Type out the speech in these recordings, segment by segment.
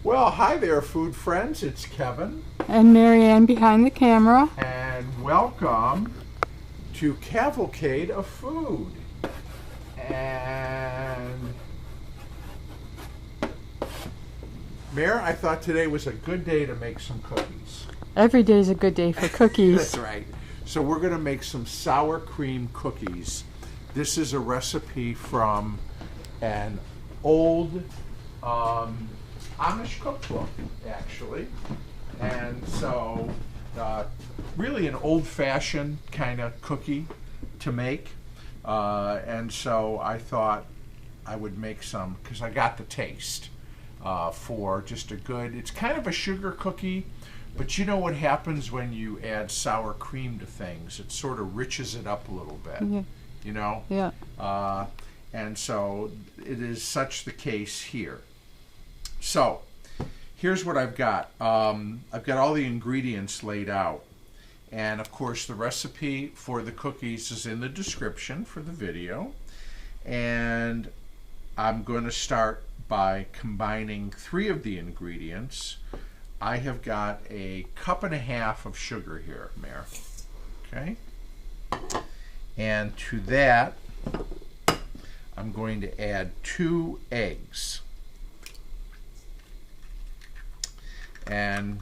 Well, hi there, food friends. It's Kevin. And Marianne behind the camera. And welcome to Cavalcade of Food. And Mare, I thought today was a good day to make some cookies. Every day's a good day for cookies. That's right. So we're going to make some sour cream cookies. This is a recipe from an old Amish cookbook, actually. And so really an old-fashioned kind of cookie to make. And so I thought I would make some because I got the taste for just a good, it's kind of a sugar cookie, but you know what happens when you add sour cream to things? It sort of riches it up a little bit, you know? Yeah. And so it is such the case here. So here's what I've got. I've got all the ingredients laid out. And of course the recipe for the cookies is in the description for the video. And I'm going to start by combining 3 of the ingredients. I have got a 1.5 cups of sugar here, Mare. Okay? And to that, I'm going to add 2 eggs. And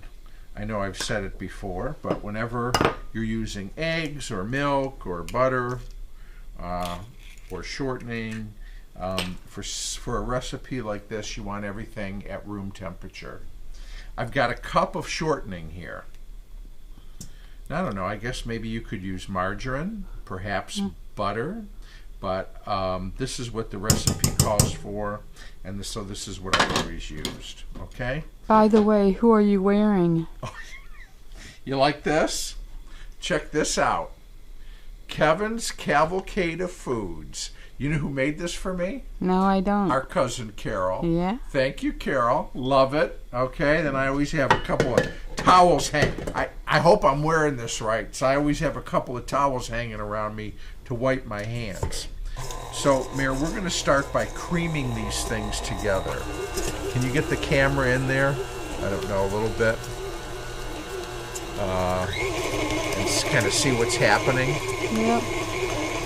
I know I've said it before, but whenever you're using eggs or milk or butter or shortening, for a recipe like this, you want everything at room temperature. I've got a cup of shortening here. Now, I don't know, I guess maybe you could use margarine, perhaps butter, but this is what the recipe calls for, and so this is what I've always used, okay? By the way, who are you wearing? You like this? Check this out. Kevin's Cavalcade of Foods. You know who made this for me? No, I don't. Our cousin Carol. Yeah? Thank you, Carol. Love it. Okay, then I always have a couple of towels I hope I'm wearing this right. So I always have a couple of towels hanging around me to wipe my hands. So, Mare, we're going to start by creaming these things together. Can you get the camera in there? I don't know, a little bit. And kind of see what's happening. Yep.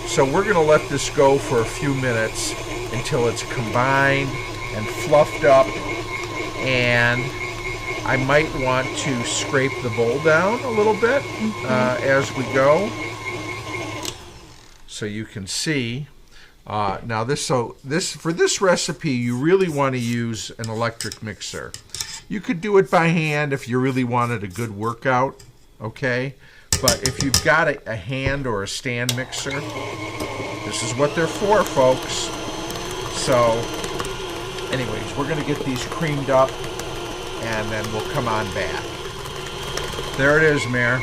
So we're going to let this go for a few minutes until it's combined and fluffed up, and I might want to scrape the bowl down a little bit as we go, so you can see. Now for this recipe, you really want to use an electric mixer. You could do it by hand if you really wanted a good workout, okay? But if you've got a hand or a stand mixer, this is what they're for, folks. So, anyways, we're going to get these creamed up, and then we'll come on back. There it is, Mare.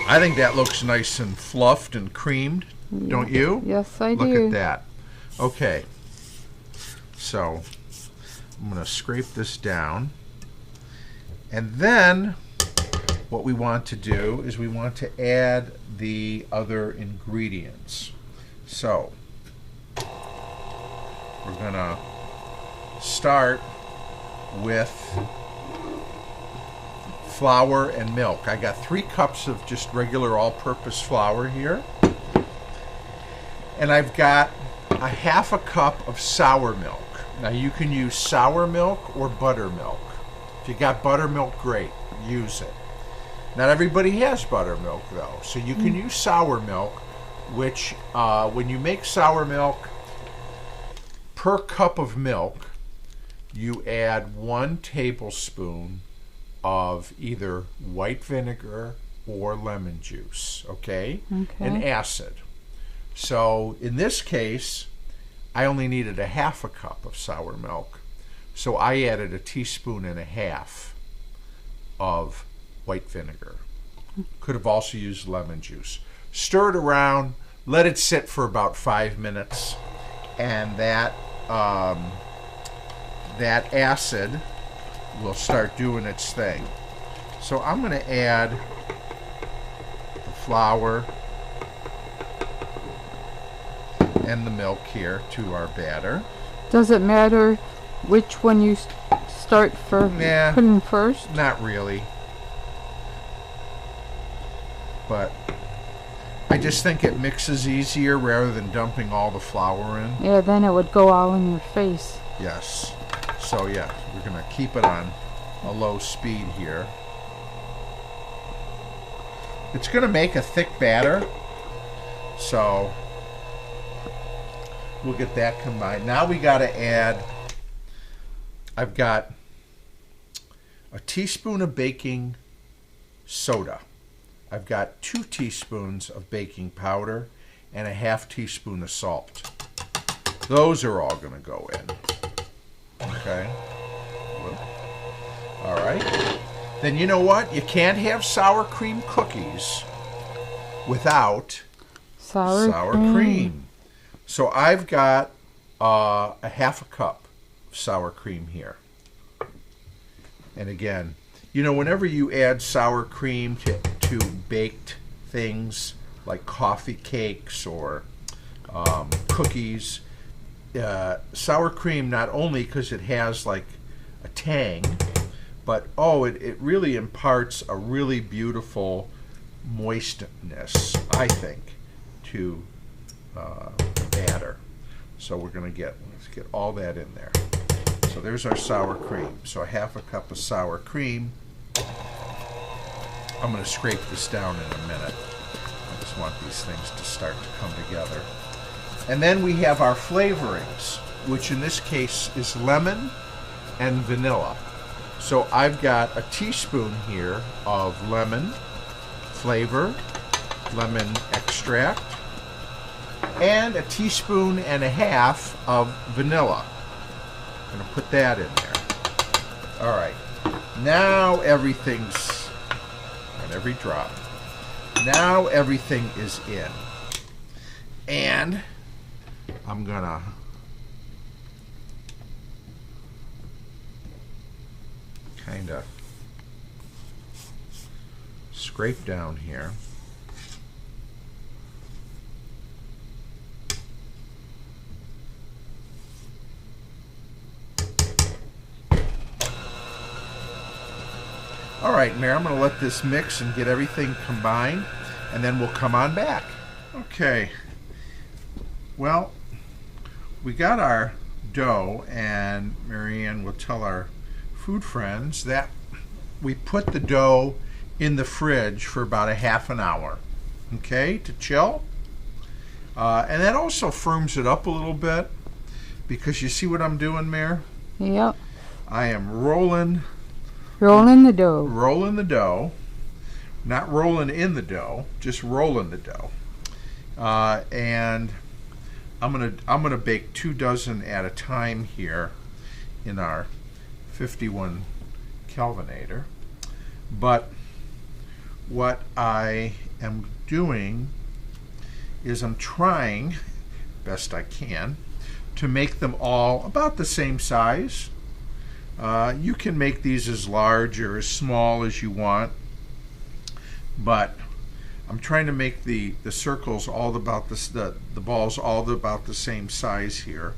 I think that looks nice and fluffed and creamed, don't you? Yes, I do. Look at that. Okay. So, I'm going to scrape this down. And then what we want to do is we want to add the other ingredients. So we're going to start with flour and milk. I got 3 cups of just regular all-purpose flour here. And I've got a 1/2 cup of sour milk. Now you can use sour milk or buttermilk. If you got buttermilk, great, use it. Not everybody has buttermilk though, so you can use sour milk, which when you make sour milk, per cup of milk, you add 1 tablespoon of either white vinegar or lemon juice, okay? And acid. So in this case, I only needed a 1/2 cup of sour milk, so I added 1.5 teaspoons of white vinegar. Could have also used lemon juice. Stir it around, let it sit for about 5 minutes, and that acid will start doing its thing. So I'm going to add the flour and the milk here to our batter. Does it matter which one you start for Yeah. putting first? Not really. But I just think it mixes easier rather than dumping all the flour in. Yeah, then it would go all in your face. Yes. So yeah, we're going to keep it on a low speed here. It's going to make a thick batter. So we'll get that combined. Now we got to add, I've got a teaspoon of baking soda. I've got 2 teaspoons of baking powder and a half teaspoon of salt. Those are all going to go in. Okay. All right. Then you know what? You can't have sour cream cookies without Sour cream. So I've got a half a cup of sour cream here. And again, you know, whenever you add sour cream to baked things like coffee cakes or cookies, sour cream, not only because it has like a tang, but it really imparts a really beautiful moistness, I think, to batter. So let's get all that in there. So there's our sour cream. So a half a cup of sour cream. I'm going to scrape this down in a minute. I just want these things to start to come together. And then we have our flavorings, which in this case is lemon and vanilla. So I've got a teaspoon here of lemon flavor, lemon extract, and a teaspoon and a half of vanilla. I'm going to put that in there. All right. Now everything's on every drop. Now everything is in. And I'm going to kind of scrape down here. All right, Mary, I'm going to let this mix and get everything combined, and then we'll come on back. Okay. Well, we got our dough, and Marianne will tell our food friends that we put the dough in the fridge for about a half an hour, okay, to chill. And that also firms it up a little bit, because you see what I'm doing, Mare? Yep. I am rolling the dough. Rolling the dough. Not rolling in the dough, just rolling the dough. And I'm gonna bake 2 dozen at a time here in our 51 Kelvinator. But what I am doing is I'm trying, best I can, to make them all about the same size. You can make these as large or as small as you want, but I'm trying to make the circles all about the balls all about the same size here.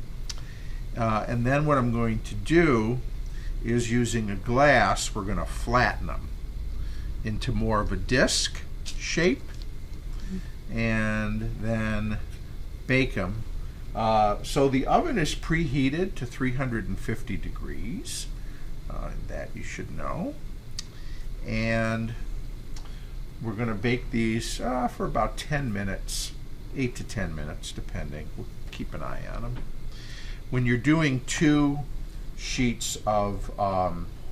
And then what I'm going to do is, using a glass, we're going to flatten them into more of a disc shape and then bake them. So the oven is preheated to 350 degrees. That you should know. And we're going to bake these for about 10 minutes, 8 to 10 minutes, depending. We'll keep an eye on them. When you're doing 2 sheets of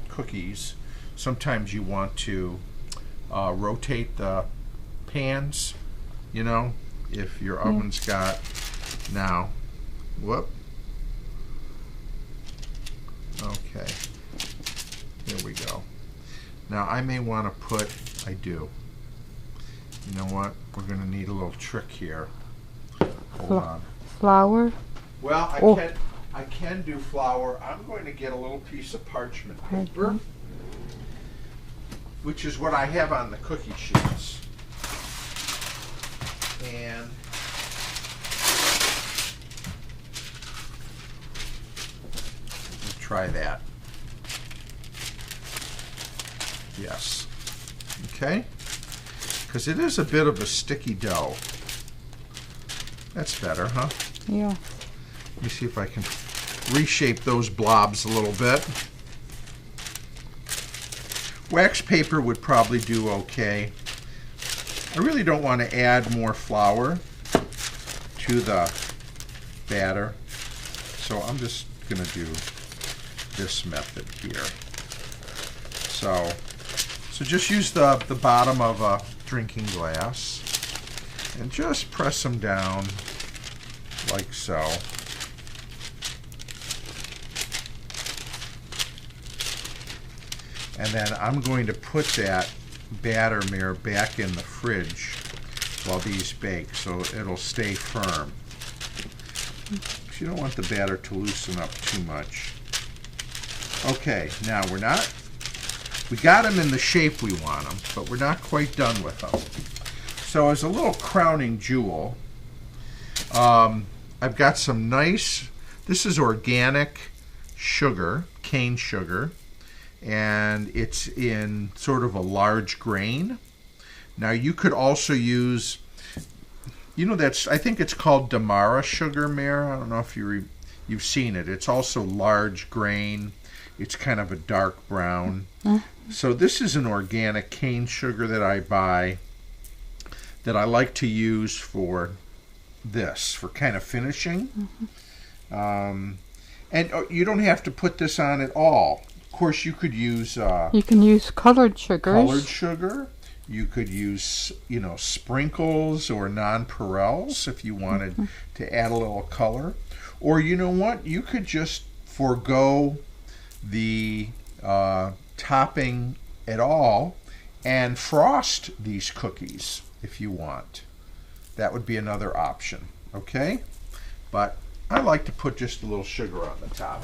cookies, sometimes you want to rotate the pans, you know, if your oven's got, now, whoop. Okay. Here we go. Now I may want to put, I do. You know what? We're going to need a little trick here. Hold on. Flour? Well, I can do flour. I'm going to get a little piece of parchment paper, which is what I have on the cookie sheets. And try that. Yes. Okay? Because it is a bit of a sticky dough. That's better, huh? Yeah. Let me see if I can reshape those blobs a little bit. Wax paper would probably do okay. I really don't want to add more flour to the batter, so I'm just going to do this method here. So just use the bottom of a drinking glass and just press them down like so. And then I'm going to put that batter mirror back in the fridge while these bake so it'll stay firm. You don't want the batter to loosen up too much. Okay, now we got them in the shape we want them, but we're not quite done with them. So as a little crowning jewel, I've got some nice, this is organic sugar, cane sugar, and it's in sort of a large grain. Now you could also use, I think it's called Damara sugar, Mare. I don't know if you've seen it. It's also large grain. It's kind of a dark brown. So this is an organic cane sugar that I buy that I like to use for this, for kind of finishing. And you don't have to put this on at all. Of course, you could use... you can use colored sugars. Colored sugar. You could use, sprinkles or nonpareils if you wanted to add a little color. Or you know what? You could just forego the topping at all and frost these cookies if you want. That would be another option, okay? But I like to put just a little sugar on the top.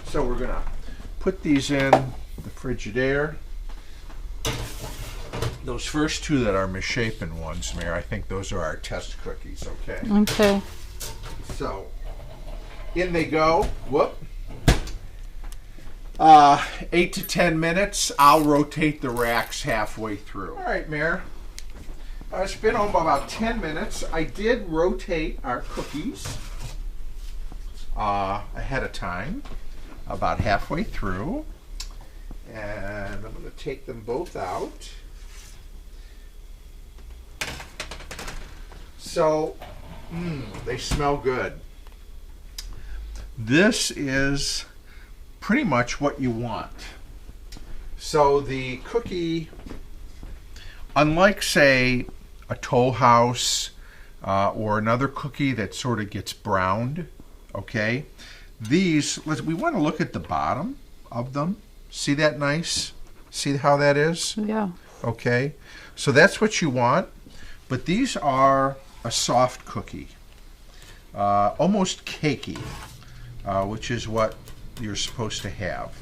So we're going to put these in the Frigidaire. Those first two that are misshapen ones, Mare, I think those are our test cookies, okay? Okay. So, in they go. Whoop. 8 to 10 minutes. I'll rotate the racks halfway through. All right, Mare. It's been about 10 minutes. I did rotate our cookies ahead of time, about halfway through. And I'm going to take them both out. So, they smell good. This is pretty much what you want. So the cookie, unlike, say, a Toll House or another cookie that sort of gets browned, okay? These, we want to look at the bottom of them. See that nice? See how that is? Yeah. Okay. So that's what you want. But these are a soft cookie, almost cakey, which is what you're supposed to have.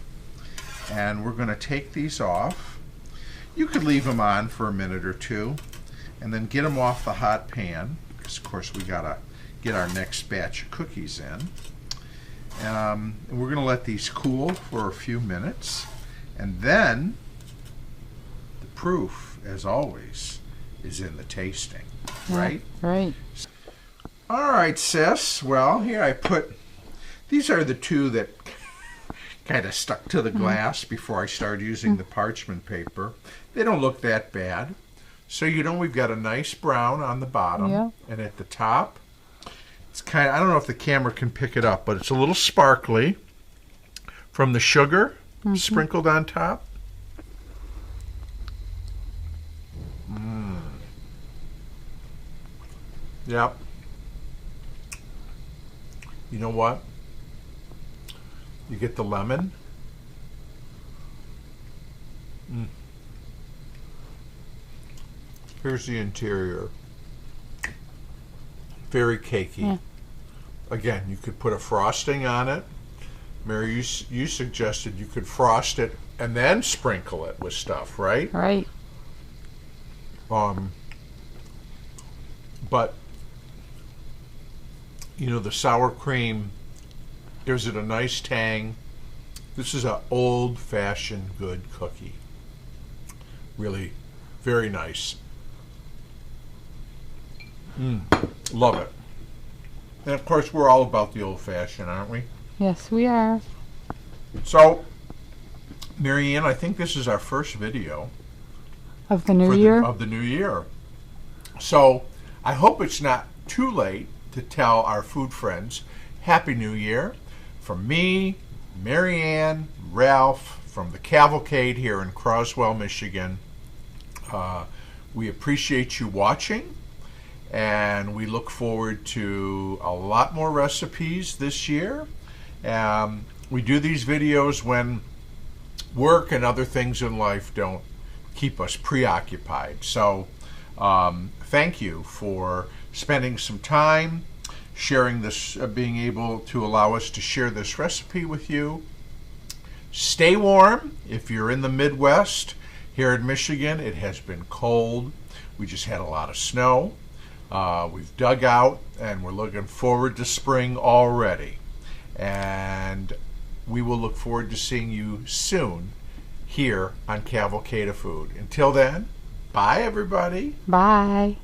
And we're going to take these off. You could leave them on for a minute or two and then get them off the hot pan, because of course we got to get our next batch of cookies in. And we're going to let these cool for a few minutes, and then the proof, as always, is in the tasting, right? Right. All right, sis. Well, here I put, these are the two that kind of stuck to the glass before I started using the parchment paper. They don't look that bad. So, we've got a nice brown on the bottom, and at the top, it's kind of, I don't know if the camera can pick it up, but it's a little sparkly from the sugar sprinkled on top. Yep. You know what? You get the lemon. Here's the interior. Very cakey. Yeah. Again, you could put a frosting on it. Mary, you suggested you could frost it and then sprinkle it with stuff, right? Right. But the sour cream gives it a nice tang. This is an old-fashioned good cookie. Really very nice. Love it. And of course, we're all about the old-fashioned, aren't we? Yes, we are. So, Marianne, I think this is our first video Of the new year? of the new year. So, I hope it's not too late to tell our food friends Happy New Year from me, Marianne, Ralph, from the Cavalcade here in Croswell, Michigan. We appreciate you watching, and we look forward to a lot more recipes this year. We do these videos when work and other things in life don't keep us preoccupied. So thank you for spending some time sharing this, being able to allow us to share this recipe with you. Stay warm if you're in the Midwest. Here in Michigan, it has been cold. We just had a lot of snow. We've dug out, and we're looking forward to spring already. And we will look forward to seeing you soon here on Cavalcade of Food. Until then, bye everybody. Bye.